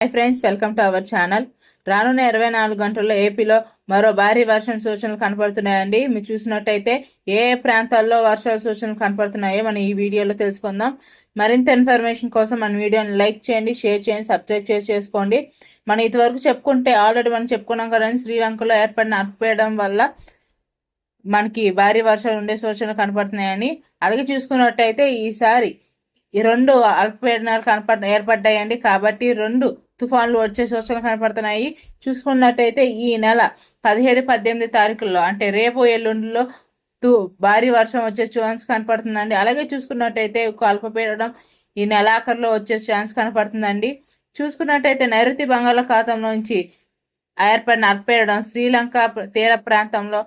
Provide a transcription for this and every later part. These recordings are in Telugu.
Hi friends, welcome to our channel. రానున్న 24 గంటల్లో ఏపీలో మరో భారీ వర్షం సూచనలు కనపడుతున్నాయండి. మీరు చూసినట్టయితే ఏ ప్రాంతాల్లో వర్షాల సూచనలు కనపడుతున్నాయో మనం ఈ వీడియోలో తెలుసుకుందాం. మరింత ఇన్ఫర్మేషన్ కోసం మన వీడియోని లైక్ చేయండి, షేర్ చేయండి, సబ్స్క్రైబ్ చేసుకోండి. మనం ఇంతవరకు చెప్పుకుంటే ఆల్రెడీ మనం చెప్పుకున్నాం కదండి, శ్రీలంకలో ఏర్పడిన అల్పపీడనం వల్ల మనకి భారీ వర్షాలు ఉండే సూచనలు కనపడుతున్నాయని. అలాగే చూసుకున్నట్టయితే ఈసారి ఈ రెండు అల్పపీడనాలు ఏర్పడ్డాయండి. కాబట్టి రెండు తుఫాన్లు వచ్చే సూచనలు కనపడుతున్నాయి. చూసుకున్నట్టయితే ఈ నెల 17, 18 తారీఖుల్లో అంటే రేపు ఎల్లుండిలో భారీ వర్షం వచ్చే ఛాన్స్ కనపడుతుందండి. అలాగే చూసుకున్నట్టయితే ఒక అల్పపీడనం ఈ నెలాఖరులో వచ్చే ఛాన్స్ కనపడుతుందండి. చూసుకున్నట్టయితే నైరుతి బంగాళాఖాతం నుంచి ఏర్పడిన అల్పపీడనం శ్రీలంక తీర ప్రాంతంలో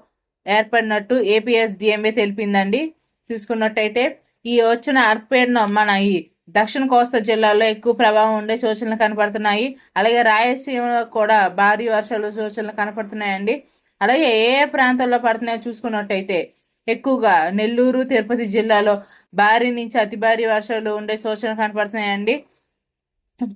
ఏర్పడినట్టు ఏపీఎస్డిఎంఏ తెలిపిందండి. చూసుకున్నట్టయితే ఈ వచ్చిన అల్పపీడనం మన ఈ దక్షిణ కోస్తా జిల్లాలో ఎక్కువ ప్రభావం ఉండే సూచనలు కనపడుతున్నాయి. అలాగే రాయలసీమలో కూడా భారీ వర్షాలు సూచనలు కనపడుతున్నాయండి. అలాగే ఏ ఏ ప్రాంతాల్లో పడుతున్నాయో చూసుకున్నట్టయితే ఎక్కువగా నెల్లూరు, తిరుపతి జిల్లాలో భారీ నుంచి అతి భారీ వర్షాలు ఉండే సూచనలు కనపడుతున్నాయండి.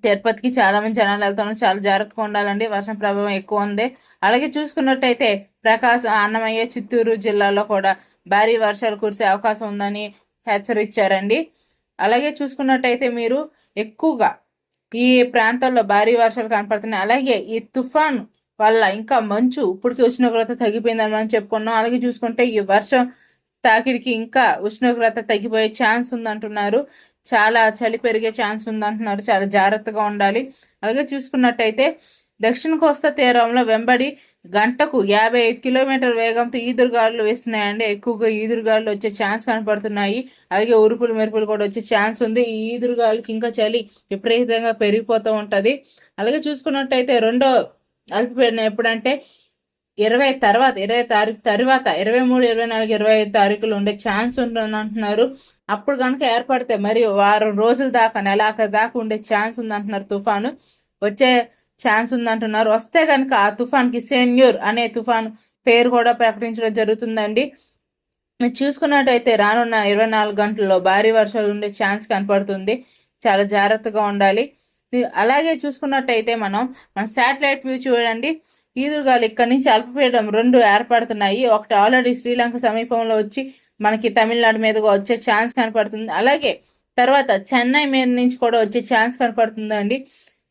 తిరుపతికి చాలా మంది జనాలు వెళ్తున్నారు, చాలా జాగ్రత్తగా ఉండాలండి, వర్షం ప్రభావం ఎక్కువ ఉంది. అలాగే చూసుకున్నట్టయితే ప్రకాశం, అన్నమయ్య, చిత్తూరు జిల్లాలో కూడా భారీ వర్షాలు కురిసే అవకాశం ఉందని హెచ్చరించారండి. అలాగే చూసుకున్నట్టయితే మీరు ఎక్కువగా ఈ ప్రాంతాల్లో భారీ వర్షాలు కనపడుతున్నాయి. అలాగే ఈ తుఫాన్ వల్ల ఇంకా మంచు, ఇప్పటికీ ఉష్ణోగ్రత తగ్గిపోయిందని మనం చెప్పుకున్నాం. అలాగే చూసుకుంటే ఈ వర్షం తాకిడికి ఇంకా ఉష్ణోగ్రత తగ్గిపోయే ఛాన్స్ ఉందంటున్నారు. చాలా చలి పెరిగే ఛాన్స్ ఉందంటున్నారు. చాలా జాగ్రత్తగా ఉండాలి. అలాగే చూసుకున్నట్టయితే దక్షిణ కోస్తా తీరంలో వెంబడి గంటకు 55 కిలోమీటర్ల వేగంతో ఈదురుగాలులు వేస్తున్నాయండి. ఎక్కువగా ఈదురుగాలులు వచ్చే ఛాన్స్ కనపడుతున్నాయి. అలాగే ఉరుపులు మెరుపులు కూడా వచ్చే ఛాన్స్ ఉంది. ఈ ఈదురుగాలికి ఇంకా చలి విపరీతంగా పెరిగిపోతూ ఉంటుంది. అలాగే చూసుకున్నట్టయితే రెండో అల్పపీడనం ఎప్పుడంటే 20 తారీఖు తర్వాత 23, 24, 25 తారీఖులు ఉండే ఛాన్స్ ఉంటుంది అంటున్నారు. అప్పుడు కనుక ఏర్పడితే మరి వారం రోజుల దాకా, నెలాఖరు దాకా ఉండే ఛాన్స్ ఉందంటున్నారు. తుఫాను వచ్చే ఛాన్స్ ఉందంటున్నారు. వస్తే కనుక ఆ తుఫాన్కి సెన్యూర్ అనే తుఫాన్ పేరు కూడా ప్రకటించడం జరుగుతుందండి. మీరు చూసుకున్నట్టయితే రానున్న 24 గంటల్లో భారీ వర్షాలు ఉండే ఛాన్స్ కనపడుతుంది. చాలా జాగ్రత్తగా ఉండాలి. అలాగే చూసుకున్నట్టయితే మన శాటిలైట్ వ్యూ చూడండి. ఈదురుగాలు ఇక్కడి నుంచి అల్పపీడనం 2 ఏర్పడుతున్నాయి. ఒకటి ఆల్రెడీ శ్రీలంక సమీపంలో వచ్చి మనకి తమిళనాడు మీదుగా వచ్చే ఛాన్స్ కనపడుతుంది. అలాగే తర్వాత చెన్నై మీద నుంచి కూడా వచ్చే ఛాన్స్ కనపడుతుందండి.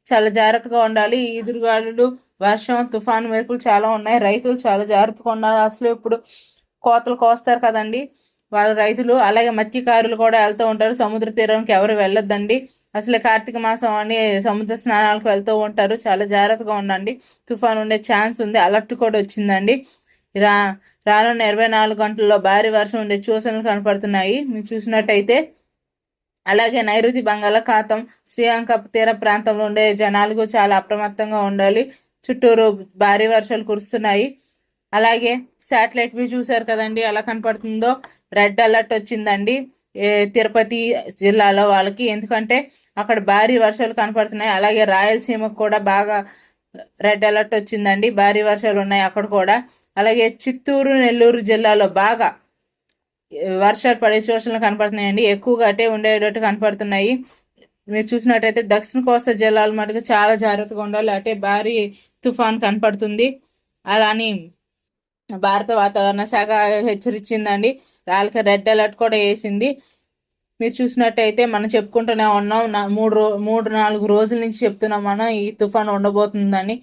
చాలా జాగ్రత్తగా ఉండాలి. ఈదురుగాలులు, వర్షం, తుఫాను, మెరుపులు చాలా ఉన్నాయి. రైతులు చాలా జాగ్రత్తగా ఉండాలి. అసలు ఇప్పుడు కోతలు కోస్తారు కదండి వాళ్ళ రైతులు. అలాగే మత్స్యకారులు కూడా వెళ్తూ ఉంటారు. సముద్ర తీరంకి ఎవరు వెళ్ళొద్దండి. అసలు కార్తీక మాసం అని సముద్ర స్నానాలకు వెళ్తూ ఉంటారు. చాలా జాగ్రత్తగా ఉండండి. తుఫాన్ ఉండే ఛాన్స్ ఉంది. అలర్ట్ కూడా వచ్చిందండి. రానున్న 24 గంటల్లో భారీ వర్షం ఉండే సూచనలు కనపడుతున్నాయి. మీరు చూసినట్టయితే అలాగే నైరుతి బంగాళాఖాతం, శ్రీలంక తీర ప్రాంతంలో ఉండే జనాలకు చాలా అప్రమత్తంగా ఉండాలి. చుట్టూరు భారీ వర్షాలు కురుస్తున్నాయి. అలాగే శాటిలైట్ వ్యూ చూసారు కదండి ఎలా కనపడుతుందో. రెడ్ అలర్ట్ వచ్చిందండి తిరుపతి జిల్లాలో వాళ్ళకి, ఎందుకంటే అక్కడ భారీ వర్షాలు కనపడుతున్నాయి. అలాగే రాయలసీమకు కూడా బాగా రెడ్ అలర్ట్ వచ్చిందండి, భారీ వర్షాలు ఉన్నాయి అక్కడ కూడా. అలాగే చిత్తూరు, నెల్లూరు జిల్లాలో బాగా వర్షాలు పడే సూచనలు కనపడుతున్నాయండి. ఎక్కువగా అటే ఉండేటట్టు కనపడుతున్నాయి. మీరు చూసినట్టయితే దక్షిణ కోస్తా జిల్లాల మటుకు చాలా జాగ్రత్తగా ఉండాలి. అటే భారీ తుఫాన్ కనపడుతుంది. అలాని భారత వాతావరణ శాఖ హెచ్చరించిందండి. వాళ్ళకి రెడ్ అలర్ట్ కూడా వేసింది. మీరు చూసినట్టయితే మనం చెప్పుకుంటూనే ఉన్నాం, 3-4 రోజుల నుంచి చెప్తున్నాం మనం ఈ తుఫాన్ ఉండబోతుందని.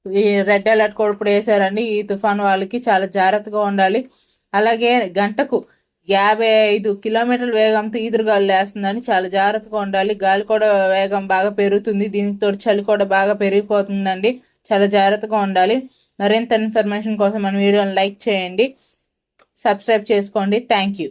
ఈ రెడ్ అలర్ట్ కూడా ఇప్పుడు వేసారండి. ఈ తుఫాన్ వాళ్ళకి చాలా జాగ్రత్తగా ఉండాలి. అలాగే గంటకు 55 కిలోమీటర్ల వేగంతో ఈదురుగాలు లేస్తుందని చాలా జాగ్రత్తగా ఉండాలి. గాలి కూడా వేగం బాగా పెరుగుతుంది. దీనితో చలి కూడా బాగా పెరిగిపోతుందండి. చాలా జాగ్రత్తగా ఉండాలి. మరింత ఇన్ఫర్మేషన్ కోసం మన వీడియోని లైక్ చేయండి, సబ్స్క్రైబ్ చేసుకోండి. Thank you.